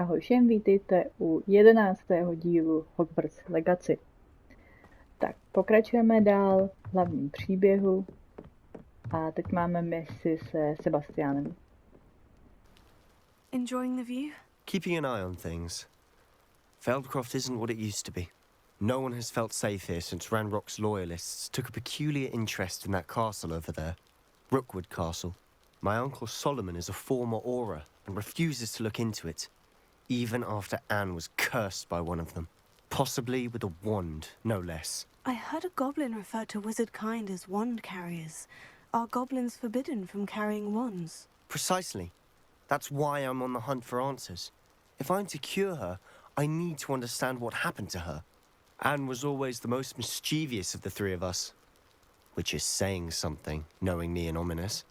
Ahoj všem, vítejte u 11. dílu Hogwarts Legacy. Tak, pokračujeme dál v hlavním příběhu a teď máme misi se Sebastianem. Enjoying the view? Keeping an eye on things. Feldcroft isn't what it used to be. No one has felt safe here since Ranrock's loyalists took a peculiar interest in that castle over there. Rookwood Castle. My uncle Solomon is a former Auror and refuses to look into it, even after Anne was cursed by one of them. Possibly with a wand, no less. I heard a goblin refer to wizard kind as wand carriers. Are goblins forbidden from carrying wands? Precisely. That's why I'm on the hunt for answers. If I'm to cure her, I need to understand what happened to her. Anne was always the most mischievous of the three of us. Which is saying something, knowing me and Ominous.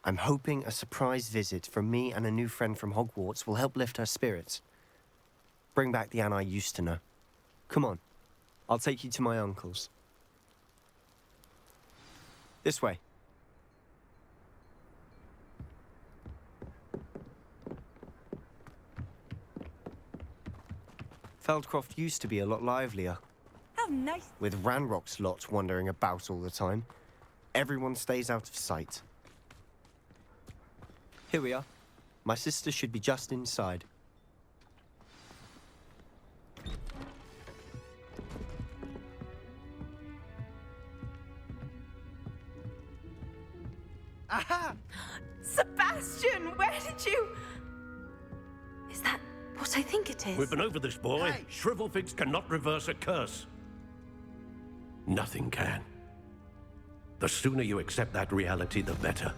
I'm hoping a surprise visit from me and a new friend from Hogwarts will help lift her spirits. Bring back the Anne I used to know. Come on, I'll take you to my uncle's. This way. Feldcroft used to be a lot livelier. How nice. With Ranrock's lot wandering about all the time. Everyone stays out of sight. Here we are. My sister should be just inside. Aha! Sebastian, where did you... Is that what I think it is? We've been over this, boy. Hey. Shrivelfix cannot reverse a curse. Nothing can. The sooner you accept that reality, the better.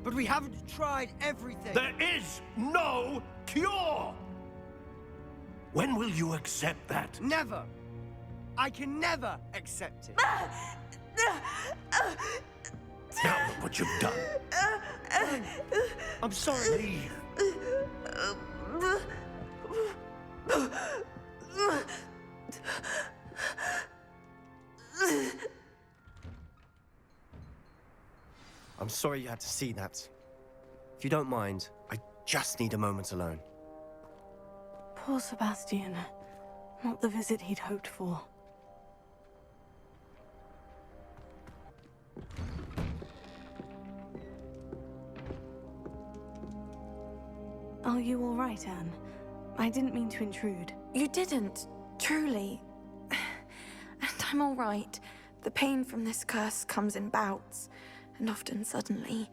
But we haven't tried everything. There is no cure! When will you accept that? Never. I can never accept it. Now look what you've done. I'm sorry. Leave. I'm sorry you had to see that. If you don't mind, I just need a moment alone. Poor Sebastian. Not the visit he'd hoped for. Are you all right, Anne? I didn't mean to intrude. You didn't, truly. And I'm all right. The pain from this curse comes in bouts, and often suddenly.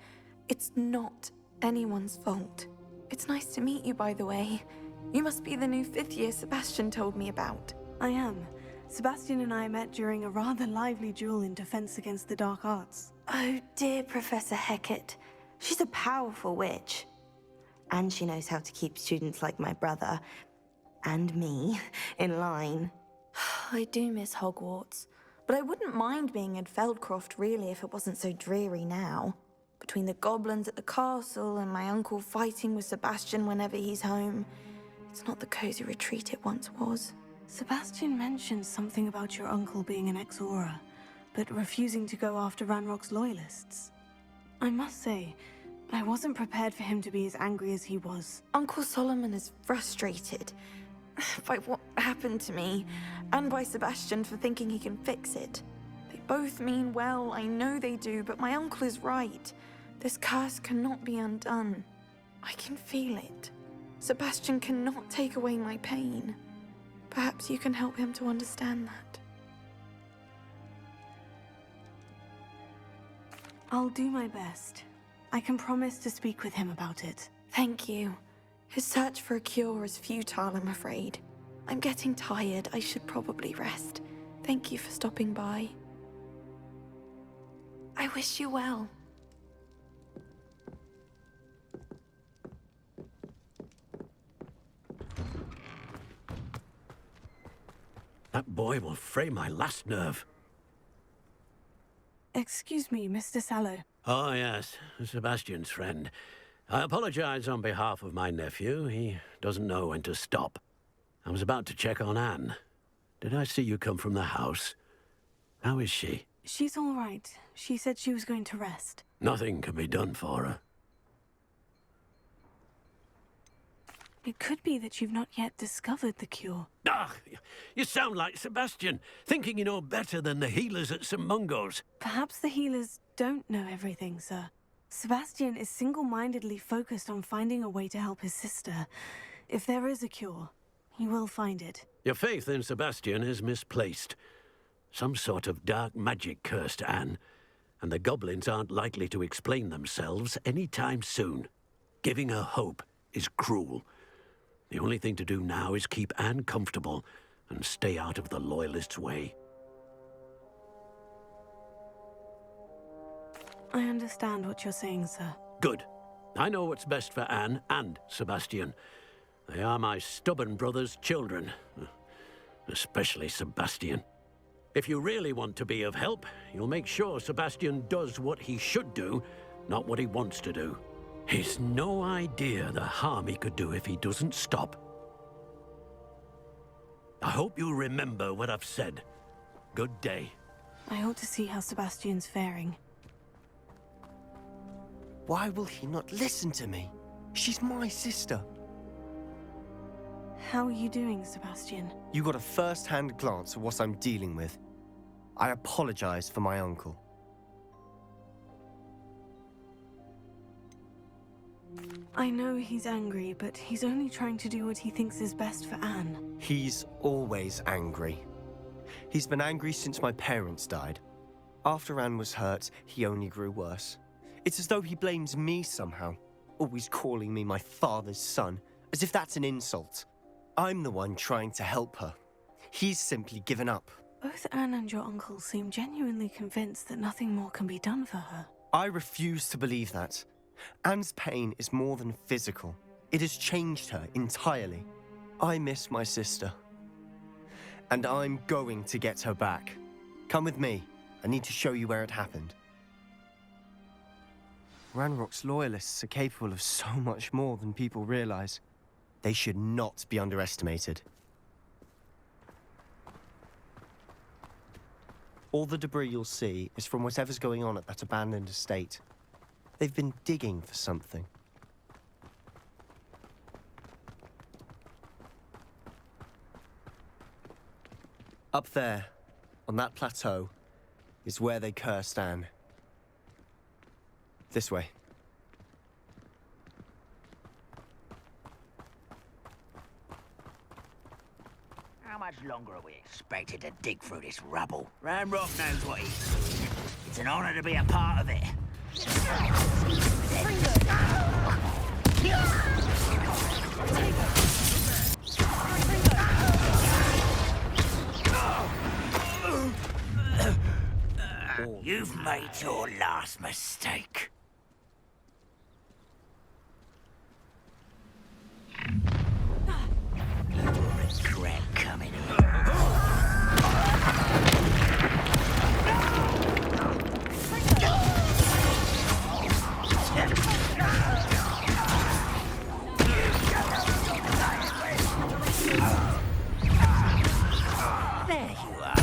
It's not anyone's fault. It's nice to meet you, by the way. You must be the new fifth-year Sebastian told me about. I am. Sebastian and I met during a rather lively duel in defense against the dark arts. Oh, dear Professor Hecat. She's a powerful witch. And she knows how to keep students like my brother, and me, in line. I do miss Hogwarts, but I wouldn't mind being in Feldcroft, really, if it wasn't so dreary now. Between the goblins at the castle and my uncle fighting with Sebastian whenever he's home, it's not the cozy retreat it once was. Sebastian mentioned something about your uncle being an ex-Auror, but refusing to go after Ranrock's loyalists. I must say, I wasn't prepared for him to be as angry as he was. Uncle Solomon is frustrated by what happened to me, and by Sebastian for thinking he can fix it. They both mean well, I know they do, but my uncle is right. This curse cannot be undone. I can feel it. Sebastian cannot take away my pain. Perhaps you can help him to understand that. I'll do my best. I can promise to speak with him about it. Thank you. His search for a cure is futile, I'm afraid. I'm getting tired. I should probably rest. Thank you for stopping by. I wish you well. That boy will fray my last nerve. Excuse me, Mr. Sallow. Oh, yes, Sebastian's friend. I apologize on behalf of my nephew. He doesn't know when to stop. I was about to check on Anne. Did I see you come from the house? How is she? She's all right. She said she was going to rest. Nothing can be done for her. It could be that you've not yet discovered the cure. Ah, you sound like Sebastian, thinking you know better than the healers at St. Mungo's. Perhaps the healers don't know everything, sir. Sebastian is single-mindedly focused on finding a way to help his sister. If there is a cure, he will find it. Your faith in Sebastian is misplaced. Some sort of dark magic cursed Anne, and the goblins aren't likely to explain themselves anytime soon. Giving her hope is cruel. The only thing to do now is keep Anne comfortable and stay out of the Loyalists' way. I understand what you're saying, sir. Good. I know what's best for Anne and Sebastian. They are my stubborn brother's children. Especially Sebastian. If you really want to be of help, you'll make sure Sebastian does what he should do, not what he wants to do. He's no idea the harm he could do if he doesn't stop. I hope you'll remember what I've said. Good day. I ought to see how Sebastian's faring. Why will he not listen to me? She's my sister. How are you doing, Sebastian? You got a first-hand glance at what I'm dealing with. I apologize for my uncle. I know he's angry, but he's only trying to do what he thinks is best for Anne. He's always angry. He's been angry since my parents died. After Anne was hurt, he only grew worse. It's as though he blames me somehow, always calling me my father's son, as if that's an insult. I'm the one trying to help her. He's simply given up. Both Anne and your uncle seem genuinely convinced that nothing more can be done for her. I refuse to believe that. Anne's pain is more than physical. It has changed her entirely. I miss my sister. And I'm going to get her back. Come with me. I need to show you where it happened. Ranrock's Loyalists are capable of so much more than people realize. They should not be underestimated. All the debris you'll see is from whatever's going on at that abandoned estate. They've been digging for something. Up there, on that plateau, is where they cursed Anne. This way. How much longer are we expected to dig through this rubble? Ranrock knows what he's doing. It's an honor to be a part of it. You've made your last mistake. You will regret coming here. There you are.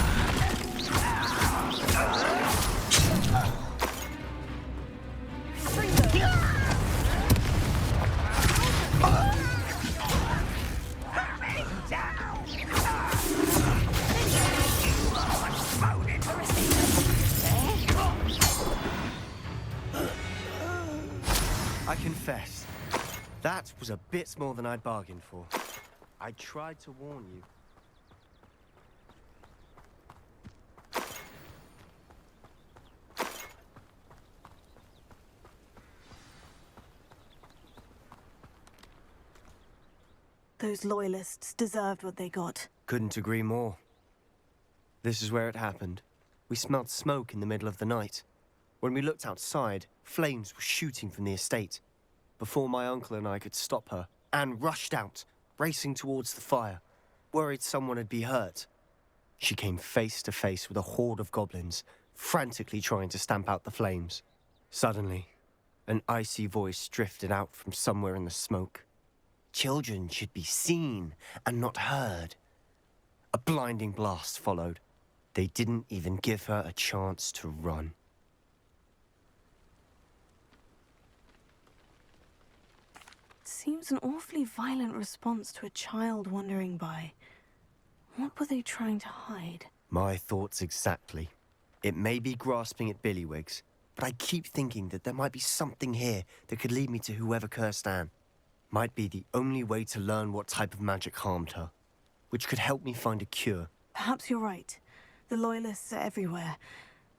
I confess, that was a bit more than I'd bargained for. I tried to warn you. Those Loyalists deserved what they got. Couldn't agree more. This is where it happened. We smelled smoke in the middle of the night. When we looked outside, flames were shooting from the estate. Before my uncle and I could stop her, Anne rushed out, racing towards the fire, worried someone had been hurt. She came face to face with a horde of goblins, frantically trying to stamp out the flames. Suddenly, an icy voice drifted out from somewhere in the smoke. Children should be seen and not heard. A blinding blast followed. They didn't even give her a chance to run. seems an awfully violent response to a child wandering by. What were they trying to hide? My thoughts exactly. It may be grasping at Billywigs, but I keep thinking that there might be something here that could lead me to whoever cursed Anne. Might be the only way to learn what type of magic harmed her, which could help me find a cure. Perhaps you're right. The Loyalists are everywhere,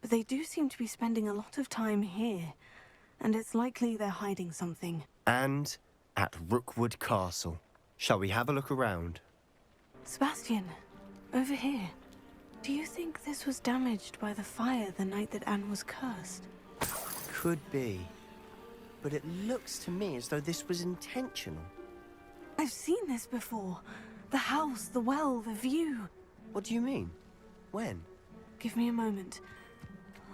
but they do seem to be spending a lot of time here, and it's likely they're hiding something. And at Rookwood Castle. Shall we have a look around? Sebastian, over here. Do you think this was damaged by the fire the night that Anne was cursed? Could be. But it looks to me as though this was intentional. I've seen this before. The house, the well, the view. What do you mean? When? Give me a moment.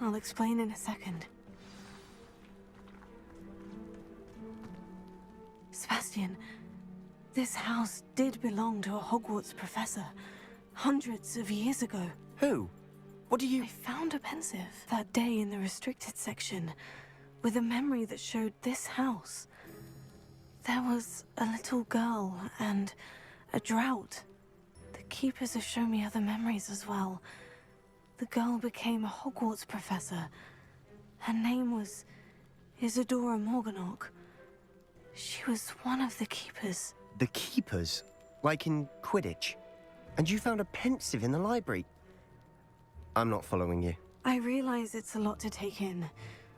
I'll explain in a second. Sebastian, this house did belong to a Hogwarts professor, hundreds of years ago. Who? What do you... I found a pensive that day in the restricted section, with a memory that showed this house. There was a little girl and a drought. The keepers have shown me other memories as well. The girl became a Hogwarts professor. Her name was Isadora Morganach. She was one of the keepers. The keepers? Like in Quidditch? And you found a pensive in the library? I'm not following you. I realize it's a lot to take in.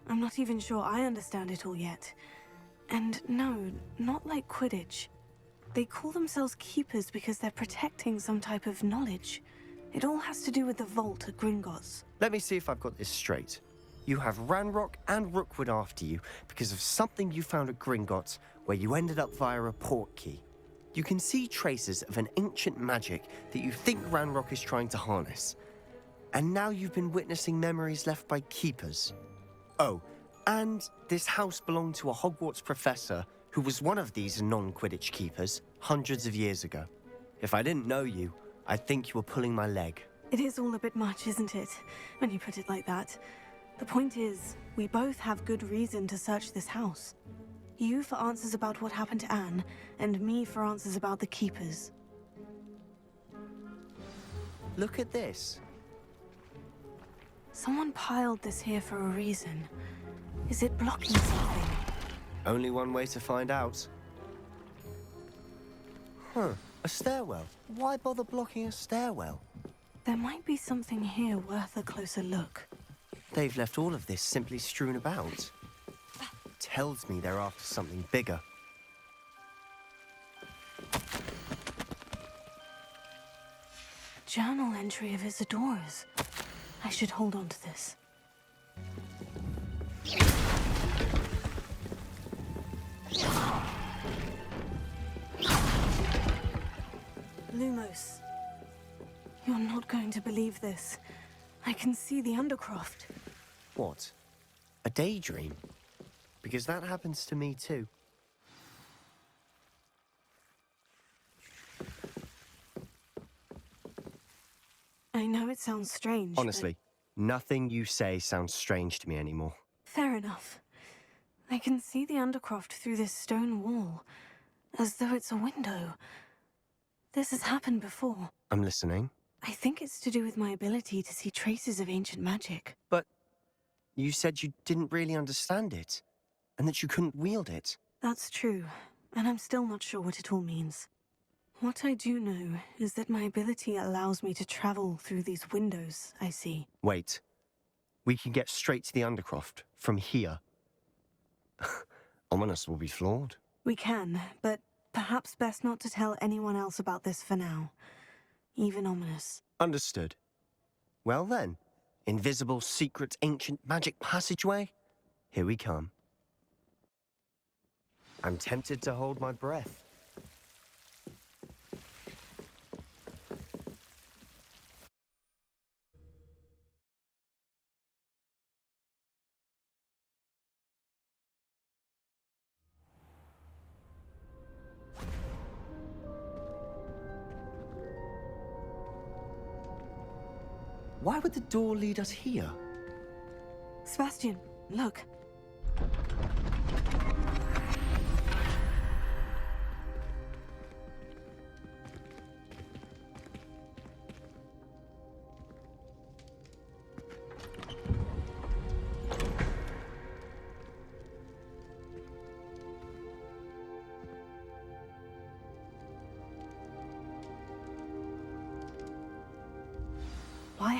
I'm not even sure I understand it all yet. And no, not like Quidditch. They call themselves keepers because they're protecting some type of knowledge. It all has to do with the vault at Gringotts. Let me see if I've got this straight. You have Ranrock and Rookwood after you because of something you found at Gringotts where you ended up via a portkey. You can see traces of an ancient magic that you think Ranrock is trying to harness. And now you've been witnessing memories left by keepers. Oh, and this house belonged to a Hogwarts professor who was one of these non-Quidditch keepers hundreds of years ago. If I didn't know you, I'd think you were pulling my leg. It is all a bit much, isn't it, when you put it like that? The point is, we both have good reason to search this house. You for answers about what happened to Anne, and me for answers about the keepers. Look at this. Someone piled this here for a reason. Is it blocking something? Only one way to find out. Huh, a stairwell. Why bother blocking a stairwell? There might be something here worth a closer look. They've left all of this simply strewn about. Tells me they're after something bigger. Journal entry of Isadora's. I should hold on to this. Lumos. You're not going to believe this. I can see the Undercroft. What? A daydream? Because that happens to me too. I know it sounds strange. Honestly, nothing you say sounds strange to me anymore. Fair enough. I can see the Undercroft through this stone wall, as though it's a window. This has happened before. I'm listening. I think it's to do with my ability to see traces of ancient magic. But you said you didn't really understand it, and that you couldn't wield it. That's true, and I'm still not sure what it all means. What I do know is that my ability allows me to travel through these windows I see. Wait. We can get straight to the Undercroft from here. Ominous will be flawed. We can, but perhaps best not to tell anyone else about this for now. Even Ominous. Understood. Well then, invisible, secret, ancient magic passageway? Here we come. I'm tempted to hold my breath. Why would the door lead us here? Sebastian, look.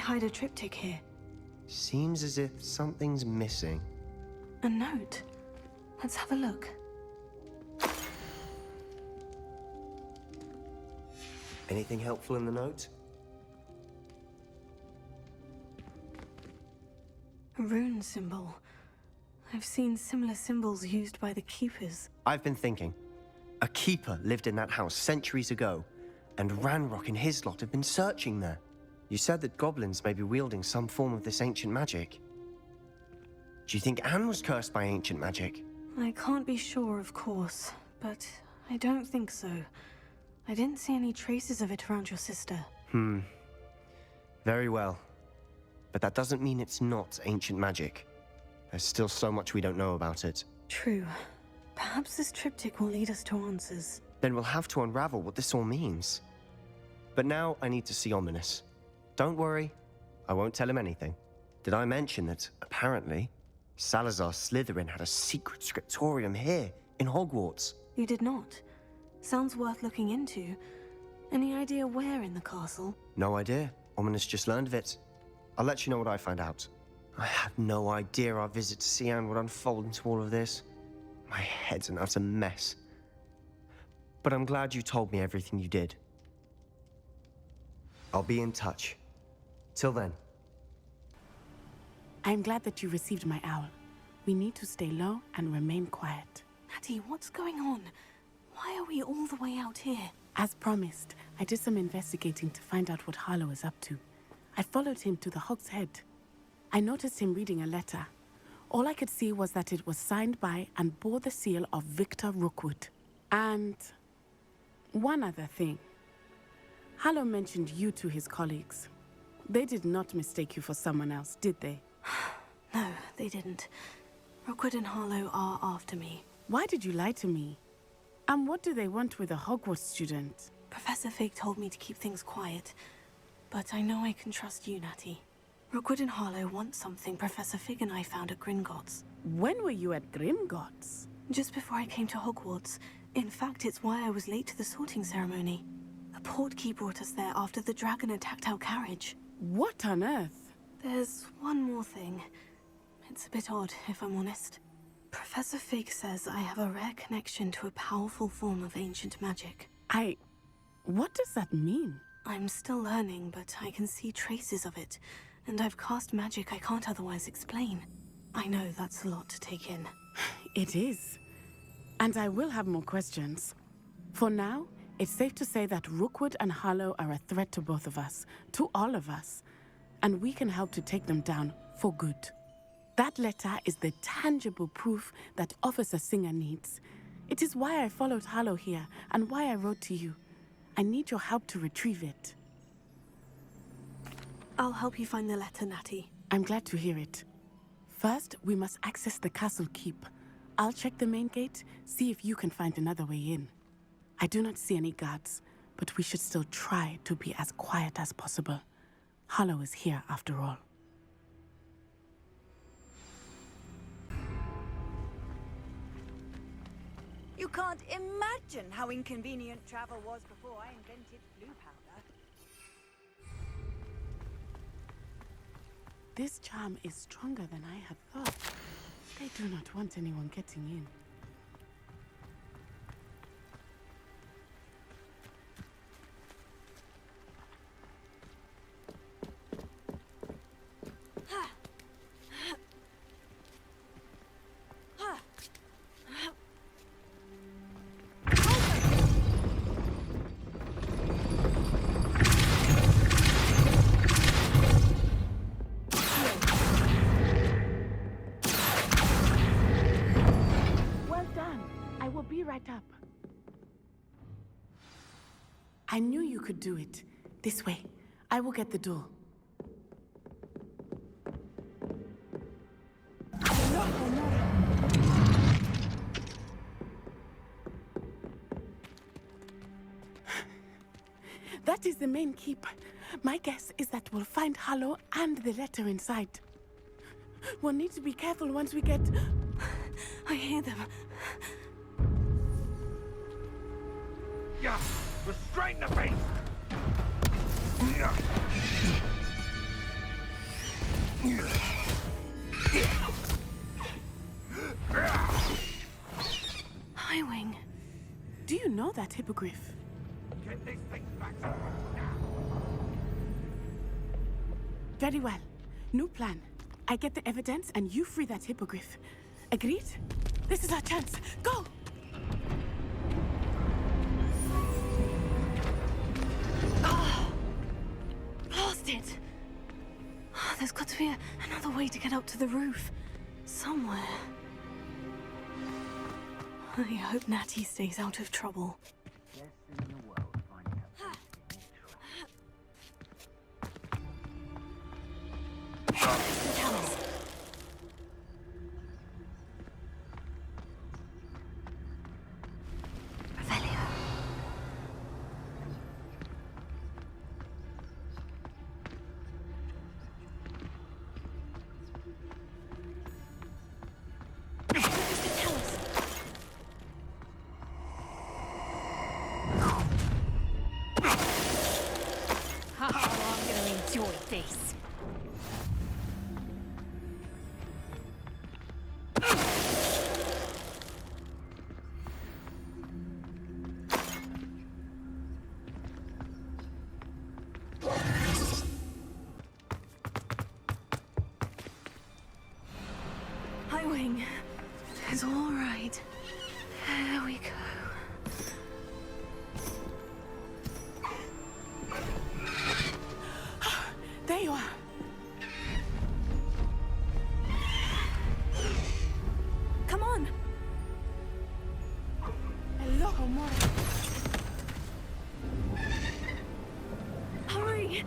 hide a triptych here? Seems as if something's missing. A note. Let's have a look. Anything helpful in the note? A rune symbol. I've seen similar symbols used by the keepers. I've been thinking. A keeper lived in that house centuries ago, and Ranrock and his lot have been searching there. You said that goblins may be wielding some form of this ancient magic. Do you think Anne was cursed by ancient magic? I can't be sure, of course, but I don't think so. I didn't see any traces of it around your sister. Very well. But that doesn't mean it's not ancient magic. There's still so much we don't know about it. True. Perhaps this triptych will lead us to answers. Then we'll have to unravel what this all means. But now I need to see Ominous. Don't worry, I won't tell him anything. Did I mention that, apparently, Salazar Slytherin had a secret scriptorium here, in Hogwarts? You did not. Sounds worth looking into. Any idea where in the castle? No idea. Ominous just learned of it. I'll let you know what I find out. I had no idea our visit to see Anne would unfold into all of this. My head's an utter mess. But I'm glad you told me everything you did. I'll be in touch. Till then. I'm glad that you received my owl. We need to stay low and remain quiet. Natty, what's going on? Why are we all the way out here? As promised, I did some investigating to find out what Harlow is up to. I followed him to the Hog's Head. I noticed him reading a letter. All I could see was that it was signed by and bore the seal of Victor Rookwood. And one other thing. Harlow mentioned you to his colleagues. They did not mistake you for someone else, did they? No, they didn't. Rookwood and Harlow are after me. Why did you lie to me? And what do they want with a Hogwarts student? Professor Fig told me to keep things quiet, but I know I can trust you, Natty. Rookwood and Harlow want something Professor Fig and I found at Gringotts. When were you at Grimgotts? Just before I came to Hogwarts. In fact, it's why I was late to the sorting ceremony. A portkey brought us there after the dragon attacked our carriage. What on earth? There's one more thing. It's a bit odd, if I'm honest. Professor Fig says I have a rare connection to a powerful form of ancient magic. What does that mean? I'm still learning, but I can see traces of it, and I've cast magic I can't otherwise explain. I know that's a lot to take in. It is. And I will have more questions. For now, it's safe to say that Rookwood and Harlow are a threat to both of us, to all of us, and we can help to take them down for good. That letter is the tangible proof that Officer Singer needs. It is why I followed Harlow here, and why I wrote to you. I need your help to retrieve it. I'll help you find the letter, Natty. I'm glad to hear it. First, we must access the castle keep. I'll check the main gate, see if you can find another way in. I do not see any guards, but we should still try to be as quiet as possible. Harlow is here after all. You can't imagine how inconvenient travel was before I invented blue powder. This charm is stronger than I had thought. They do not want anyone getting in. I knew you could do it. This way. I will get the door. That is the main keep. My guess is that we'll find Harlow and the letter inside. We'll need to be careful once we get... I hear them. Yeah, restrain the beast! Highwing. Do you know that hippogriff? Get this thing back. Very well. New plan. I get the evidence and you free that hippogriff. Agreed? This is our chance. Go! Blasted! Oh, there's got to be another way to get up to the roof. Somewhere. I hope Natty stays out of trouble. Highwing. It's all right. There we go. There you are. Come on. Hello, Mora. Hurry.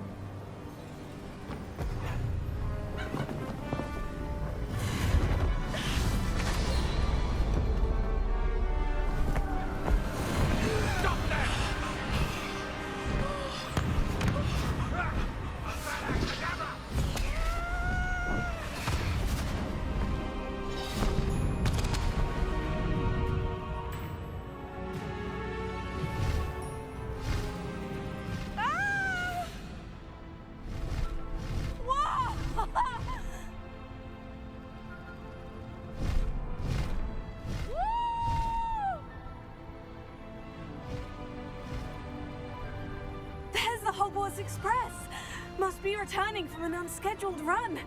Hogwarts Express! Must be returning from an unscheduled run.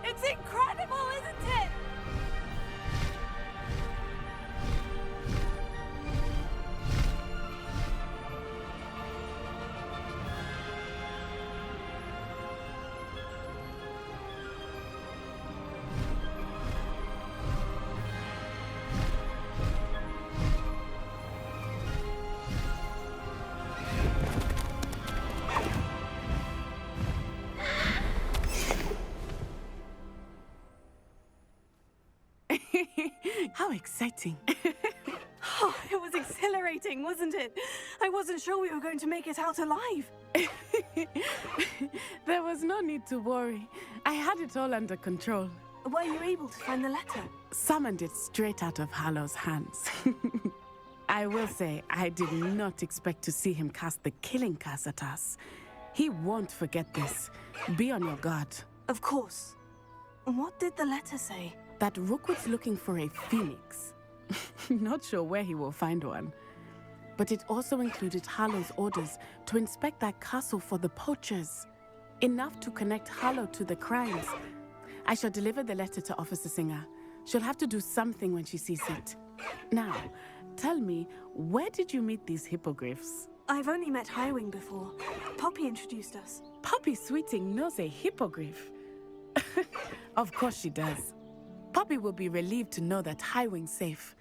It's incredible, isn't it? How exciting. Oh, it was exhilarating, wasn't it? I wasn't sure we were going to make it out alive. There was no need to worry. I had it all under control. Were you able to find the letter? Summoned it straight out of Hallow's hands. I will say, I did not expect to see him cast the killing curse at us. He won't forget this. Be on your guard. Of course. What did the letter say? That Rookwood's looking for a phoenix. Not sure where he will find one. but it also included Harlow's orders to inspect that castle for the poachers. Enough to connect Harlow to the crimes. I shall deliver the letter to Officer Singer. She'll have to do something when she sees it. Now, tell me, where did you meet these hippogriffs? I've only met Highwing before. Poppy introduced us. Poppy Sweeting knows a hippogriff. Of course she does. Poppy will be relieved to know that Highwing's safe.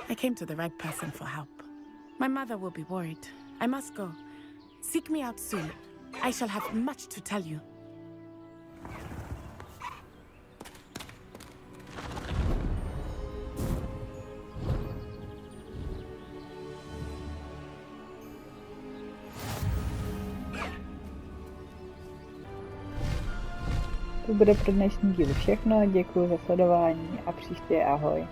I came to the right person for help. My mother will be worried. I must go. Seek me out soon. I shall have much to tell you. To bude pro dnešní díl všechno, děkuji za sledování a příště ahoj.